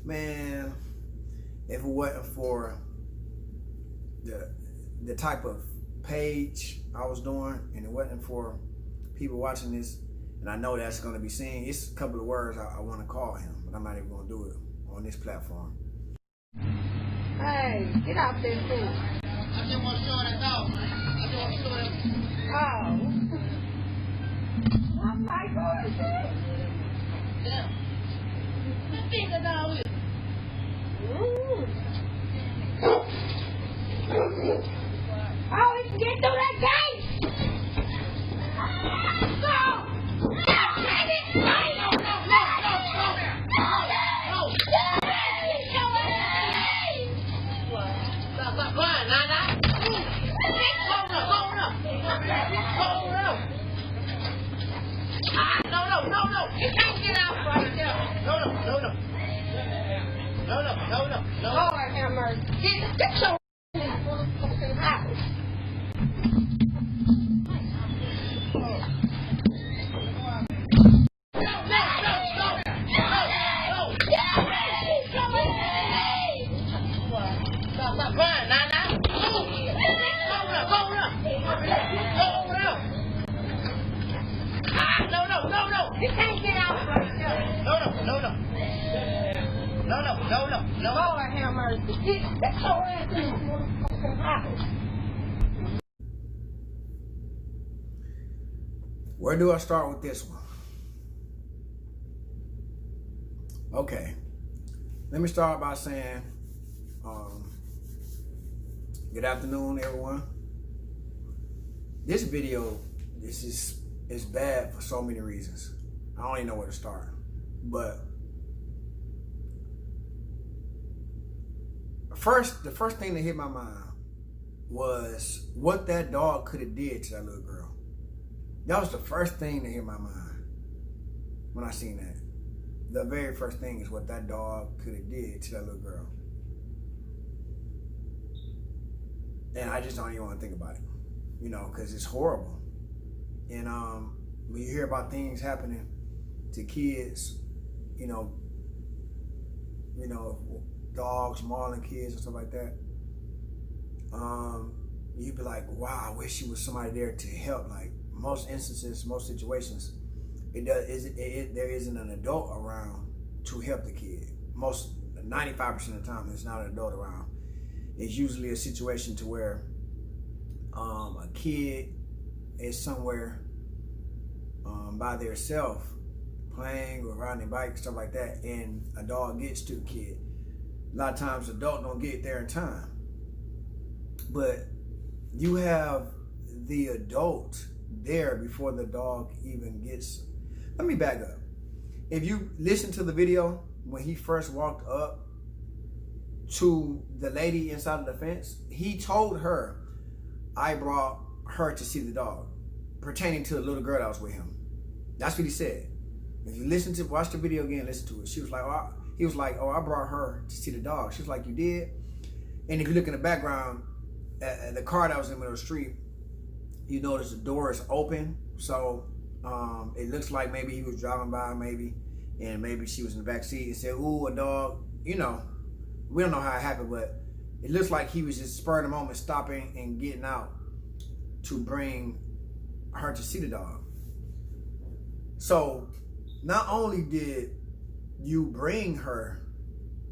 Man, if it wasn't for the type of page I was doing, and it wasn't for people watching this, and I know that's going to be seen, it's a couple of words I want to call him, but I'm not even going to do it on this platform. Hey, get off this food. I just want to show that dog. I just want to show that. Oh. I'm like, what is it? Yeah. What big the dog is? Oh, he can get through that gate! Go! God dang it! No! Stop crying, Nana. Hold up. No. You can't get out right there. No. Lord have mercy. Get your in this motherfucking house. Stop crying, Nana. Hold up. No. You can't get out right there. No. Lord have mercy. Get your ass in this motherfucking house. Where do I start with this one? Okay, let me start by saying good afternoon, everyone. This video, is bad for so many reasons. I don't even know where to start. But the first thing that hit my mind was what that dog could have did to that little girl. That was the first thing that hit my mind when I seen that. The very first thing is what that dog could have did to that little girl. And I just don't even want to think about it, because it's horrible. And when you hear about things happening to kids, dogs mauling kids and stuff like that, you'd be like, wow, I wish there was somebody there to help. Like most instances, most situations, there isn't an adult around to help the kid. 95% of the time, there's not an adult around. It's usually a situation to where a kid is somewhere by themselves playing or riding a bike, stuff like that, and a dog gets to the kid. A lot of times the adult don't get there in time. But you have the adult there before the dog even gets. Let me back up. If you listen to the video when he first walked up to the lady inside of the fence, he told her, I brought her to see the dog, pertaining to the little girl that was with him. That's what he said. If you watch the video again, listen to it. She was like, he was like, I brought her to see the dog. She was like, you did? And if you look in the background, at the car that was in the middle of the street, you notice the door is open. So it looks like maybe he was driving by, and maybe she was in the back seat and said, ooh, a dog. We don't know how it happened, but it looks like he was just spur of the moment stopping and getting out to bring her to see the dog. So not only did you bring her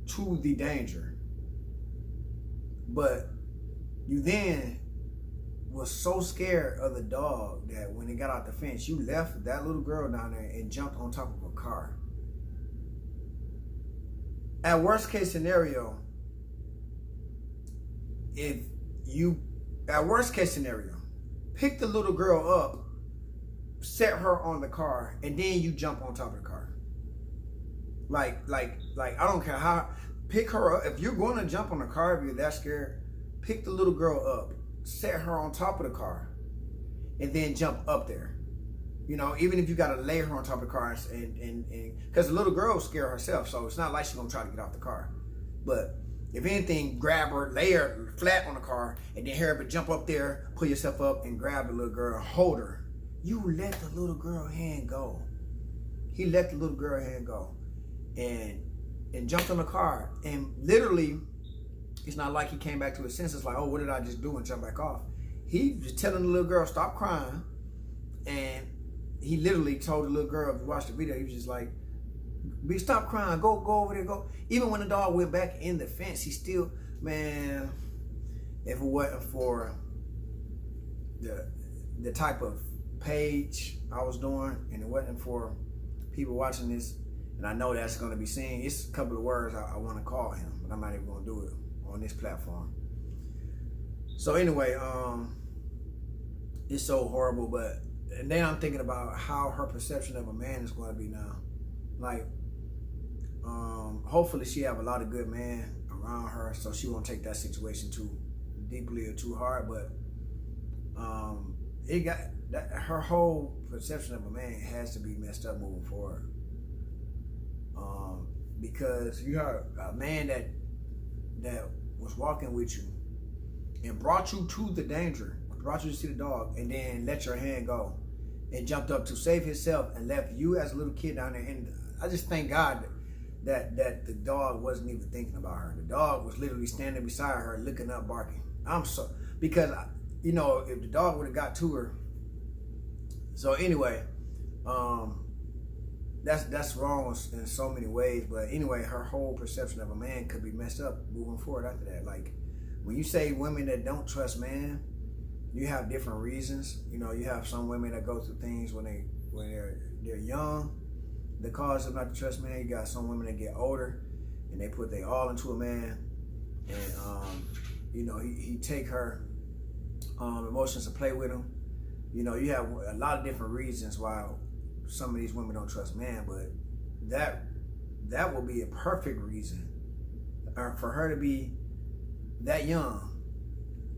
to the danger, but you then was so scared of the dog that when it got out the fence, you left that little girl down there and jumped on top of a car. At worst case scenario, pick the little girl up, set her on the car, and then you jump on top of the car. Like I don't care how, pick her up. If you're going to jump on the car, if you're that scared, pick the little girl up, set her on top of the car, and then jump up there. Even if you got to lay her on top of the car, and because the little girl scared herself, so it's not like she's gonna try to get off the car. But if anything, grab her, lay her flat on the car, and then her jump up there, pull yourself up, and grab the little girl, hold her. You let the little girl hand go. He let the little girl hand go, and and jumped on the car. And literally, it's not like he came back to his senses like, oh, what did I just do, and jump back off. He was telling the little girl, stop crying. And he literally told the little girl, if you watch the video, he was just like, stop crying, go over there, go. Even when the dog went back in the fence, he still, man, if it wasn't for the type of page I was doing, and it wasn't for people watching this, and I know that's going to be seen, it's a couple of words I want to call him, but I'm not even going to do it on this platform. So anyway, it's so horrible, but and then I'm thinking about how her perception of a man is going to be now. Like, hopefully she have a lot of good men around her, so she won't take that situation too deeply or too hard. But it got that, her whole perception of a man has to be messed up moving forward. Because you have a man that was walking with you and brought you to the danger, brought you to see the dog, and then let your hand go and jumped up to save himself and left you as a little kid down there. And I just thank God that the dog wasn't even thinking about her. The dog was literally standing beside her, looking up, barking. Because you know, if the dog would have got to her. So anyway, that's wrong in so many ways. But anyway, her whole perception of a man could be messed up moving forward after that. Like, when you say women that don't trust man, you have different reasons. You know, you have some women that go through things when they're young that cause them not to trust man. You got some women that get older and they put their all into a man, and you know, he take her emotions to play with him. You know, you have a lot of different reasons why some of these women don't trust man, but that will be a perfect reason for her to be that young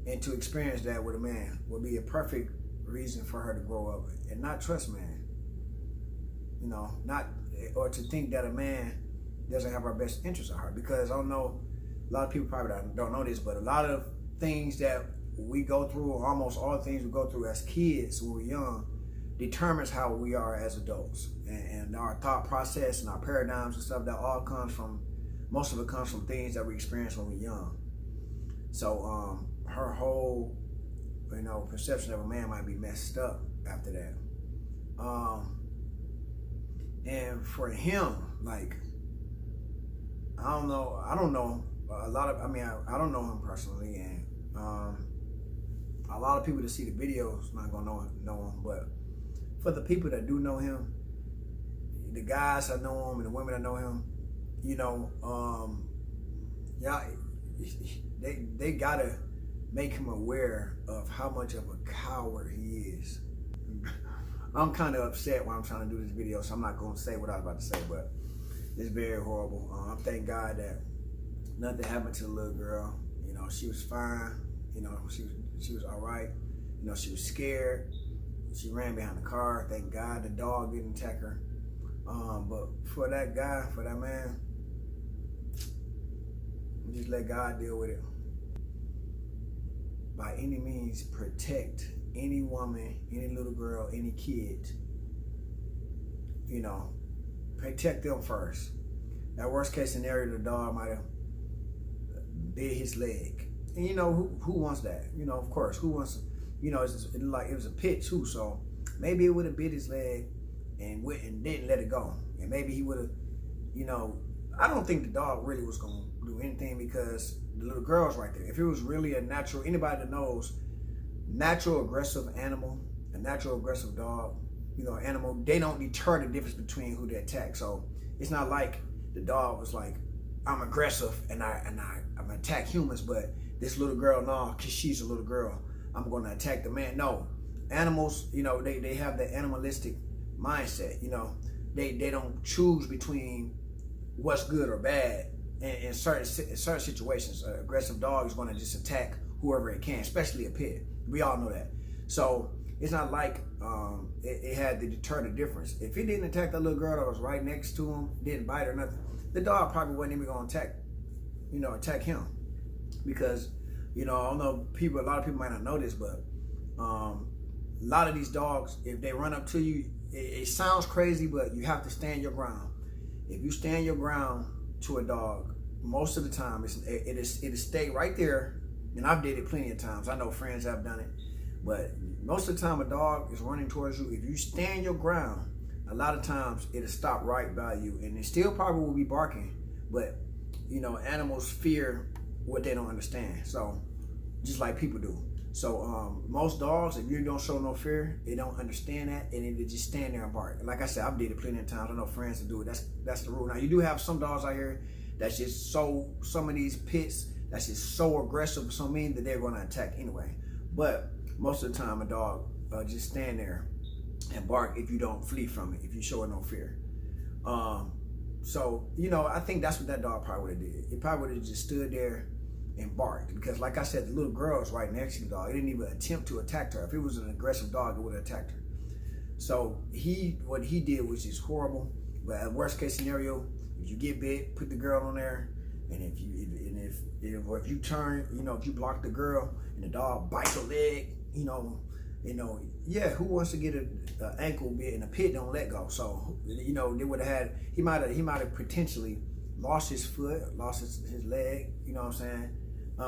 and to experience that with a man will be a perfect reason for her to grow up and not trust man. You know, or to think that a man doesn't have our best interest at heart. Because I don't know, a lot of people probably don't know this, but a lot of things that we go through, or almost all things we go through as kids when we're young, determines how we are as adults. And our thought process and our paradigms and stuff, that all comes from, most of it comes from things that we experience when we're young. So her whole, you know, perception of a man might be messed up after that. And for him, like, I don't know a lot of, I don't know him personally, and a lot of people that see the videos not gonna know him, but for the people that do know him, the guys that know him and the women that know him, you know, yeah, they gotta make him aware of how much of a coward he is. I'm kind of upset while I'm trying to do this video, so I'm not going to say what I was about to say, but it's very horrible. Thank God that nothing happened to the little girl. You know, she was fine. You know, she was all right. You know, she was scared. She ran behind the car. Thank God the dog didn't attack her. But for that guy, for that man, just let God deal with it. By any means, protect any woman, any little girl, any kid. You know, protect them first. That worst case scenario, the dog might have bit his leg. And you know, who wants that? You know, of course, who wants, you know, it was a pit too, so maybe it would have bit his leg and didn't let it go. And maybe he would have, you know, I don't think the dog really was going to do anything because the little girl's right there. If it was really a natural, anybody that knows, natural aggressive animal, a natural aggressive dog, you know, animal, they don't deter the difference between who they attack. So it's not like the dog was like, I'm aggressive and I'm attack humans, but this little girl, no, because she's a little girl, I'm going to attack the man. No, animals, you know, they have the animalistic mindset. You know, they don't choose between what's good or bad. In certain situations, an aggressive dog is going to just attack whoever it can, especially a pit. We all know that. So it's not like it had to deter the difference. If it didn't attack the little girl that was right next to him, didn't bite or nothing, the dog probably wasn't even going to attack him. Because, you know, I don't know, a lot of people might not know this, but a lot of these dogs, if they run up to you, it sounds crazy, but you have to stand your ground. If you stand your ground, to a dog, most of the time it'll stay right there. And I've did it plenty of times. I know friends have done it, but most of the time a dog is running towards you. If you stand your ground, a lot of times it'll stop right by you, and it still probably will be barking. But you know, animals fear what they don't understand. So just like people do. So most dogs, if you don't show no fear, they don't understand that, and they just stand there and bark. Like I said, I've did it plenty of times. I know friends that do it. That's the rule. Now you do have some dogs out here that's just so, some of these pits that's just so aggressive, so mean that they're going to attack anyway. But most of the time, a dog just stand there and bark if you don't flee from it, if you show it no fear. So you know, I think that's what that dog probably would have did. It probably would have just stood there and barked, because like I said, the little girl was right next to the dog. It didn't even attempt to attack her. If it was an aggressive dog, it would have attacked her. So what he did was just horrible. But at worst case scenario, if you get bit, put the girl on there, and if you turn, you know, if you block the girl and the dog bites your leg, you know, yeah, who wants to get an ankle bit and a pit don't let go? So you know, they would have had, he might have potentially lost his foot, lost his leg. You know what I'm saying?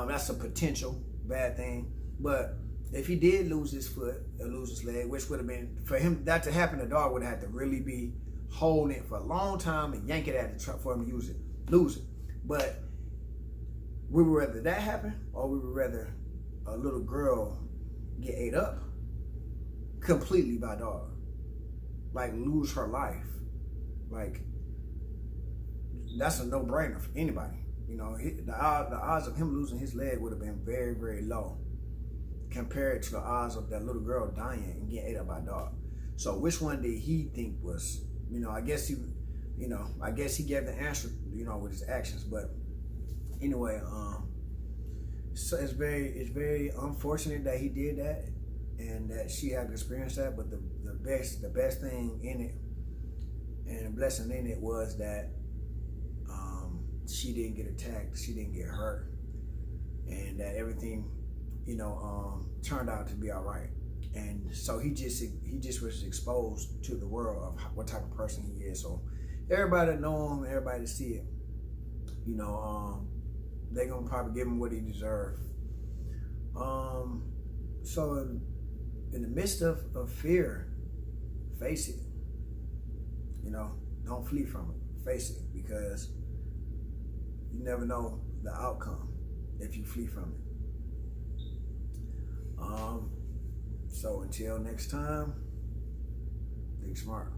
That's a potential bad thing. But if he did lose his foot or lose his leg, which would have been, for him that to happen, the dog would have had to really be holding it for a long time and yank it at the truck for him to lose it. But we would rather that happen, or we would rather a little girl get ate up completely by a dog, like lose her life. Like that's a no-brainer for anybody. You know, the odds of him losing his leg would have been very, very low compared to the odds of that little girl dying and getting ate up by a dog. So which one did he think was, you know, I guess he gave the answer, you know, with his actions. But anyway, so it's very unfortunate that he did that and that she had to experience that. But the best thing in it and the blessing in it was that she didn't get attacked, she didn't get hurt, and that everything, you know, turned out to be all right. And so he just was exposed to the world of what type of person he is. So everybody that know him, everybody that see it, you know, they're gonna probably give him what he deserved. So in the midst of fear, face it. You know, don't flee from it. Face it, because you never know the outcome if you flee from it. So until next time, think smart.